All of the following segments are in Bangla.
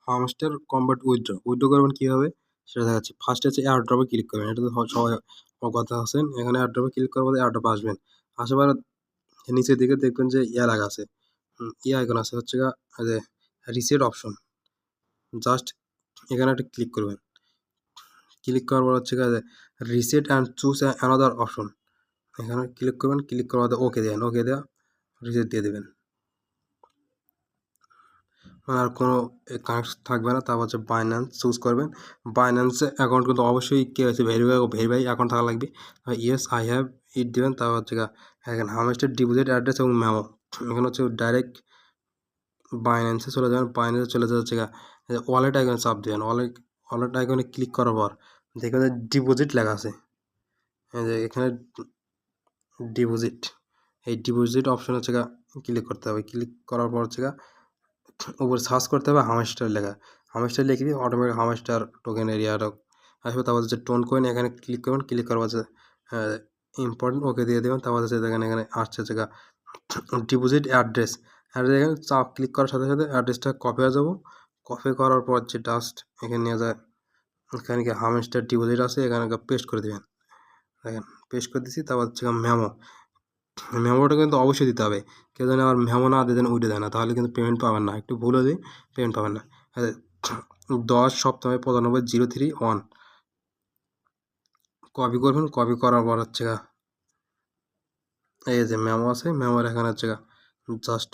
হামস্টার কমবাট উইথড্র করবেন কীভাবে সেটা দেখাচ্ছি। ফার্স্টে হচ্ছে এয়ারড্রপে ক্লিক করবেন, এটা তো সবাই কথা আছেন। এখানে এয়ারড্রপে ক্লিক করার পরে এয়ারড্রপে আসবেন, আসার নিচের দিকে দেখবেন যে লাগা আছে, আইকন আছে হচ্ছে যে রিসেট অপশন, জাস্ট এখানে একটা ক্লিক করবেন। ক্লিক করার পর হচ্ছে reset and choose another option, এখানে ক্লিক করবেন। ক্লিক করার পর ওকে দেবেন, ওকে দেওয়া রিসেট দিয়ে দেবেন, আর কোনো কানেক্ট থাকবে না। তারপর হচ্ছে বাইন্যান্স চুজ করবেন। বাইন্যান্সে অ্যাকাউন্ট কিন্তু অবশ্যই KYC ভেরিফাই অ্যাকাউন্ট থাকা লাগবে। ইয়েস আই হ্যাভ ইট দেবেন। তারপর হচ্ছে এখানে হামস্টার ডিপোজিট অ্যাড্রেস এবং মেমো, এখানে হচ্ছে ডাইরেক্ট বাইন্যান্সে চলে যাবেন। বাইন্যান্সে চলে যাচ্ছে ওয়ালেট আইকনে চাপ দেবেন। ওয়ালেট আইকনে ক্লিক করার পর দেখবেন যে ডিপোজিট লেখা আছে, যে এখানে ডিপোজিট, এই ডিপোজিট অপশন হচ্ছে ক্লিক করতে হবে। ক্লিক করার পর হচ্ছে উপরে সার্চ করতে হবে হামস্টার লেখা, হামস্টার লিখে দিয়ে অটোমেটিক হামস্টার টোকেন এরিয়াটা আসবে। তারপর হচ্ছে টোন কয়েন, এখানে ক্লিক করবেন। ক্লিক করার হচ্ছে ইম্পর্টেন্ট ওকে দিয়ে দেবেন। তারপর হচ্ছে দেখেন এখানে আসছে হচ্ছে ডিপোজিট অ্যাড্রেস, এখানে চাপ ক্লিক করার সাথে সাথে অ্যাড্রেসটা কপি হয়ে যাবো। কপি করার পর হচ্ছে জাস্ট এখানে নিয়ে যায়, এখানে কি হামস্টার ডিপোজিট আছে, এখানে পেস্ট করে দেবেন। দেখেন পেস্ট করে দিচ্ছি। তারপর হচ্ছে মেমোটা কিন্তু অবশ্যই দিতে হবে। কেউ যেন আবার মেমো না দিয়ে দেন উঠে দেয় না, তাহলে কিন্তু পেমেন্ট পাবেন না। একটু ভুল হলে পেমেন্ট পাবেন না। 10/95/031 কপি করবেন। কপি করার পর হচ্ছে এই যে মেমো আছে, মেমোর এখানে হচ্ছে জাস্ট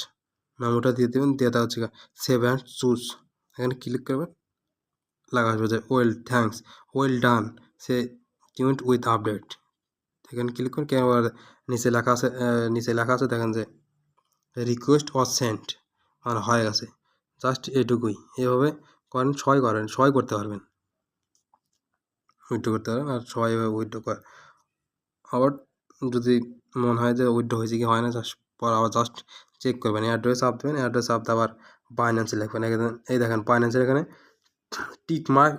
মেমোটা দিয়ে দেবেন। দিয়ে দেওয়া হচ্ছে সেভ অ্যান্ড চুজ, এখানে ক্লিক করবেন। লাগা আসবে যে thanks well done say tuned with update, এখানে ক্লিক করুন। কেন নিচে লেখা আছে, দেখেন যে রিকোয়েস্ট ওয়াজ সেন্ট, মানে হয়ে গেছে। জাস্ট এটুকুই, এভাবে সবাই করতে পারবেন, উইথড্র করতে পারবেন। আর সবাই এভাবে উইথড্র করে। আবার যদি মনে হয় যে উইথড্র হয়েছে কি হয় না, পর আবার জাস্ট চেক করবেন। অ্যাড্রেস আপ দেবেন, অ্যাড্রেস আপ আবার বাইন্যান্সে লিখবেন। এই দেখেন বাইন্যান্সের এখানে টিকমার্ক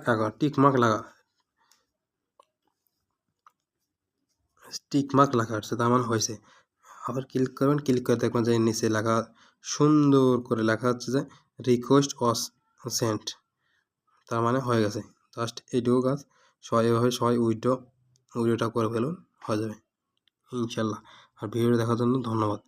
লেখা আসছে, তার মানে হয়েছে। আবার ক্লিক করবেন। ক্লিক করে দেখবেন যে নিচে লেখা সুন্দর করে লেখা হচ্ছে যে রিকোয়েস্ট ওয়াজ সেন্ট, তার মানে হয়ে গেছে। জাস্ট এইটুকু কাজ সবাই উইথড্রটা করে ফেলুন, হয়ে যাবে ইনশাল্লাহ। আর ভিডিওটা দেখার জন্য ধন্যবাদ।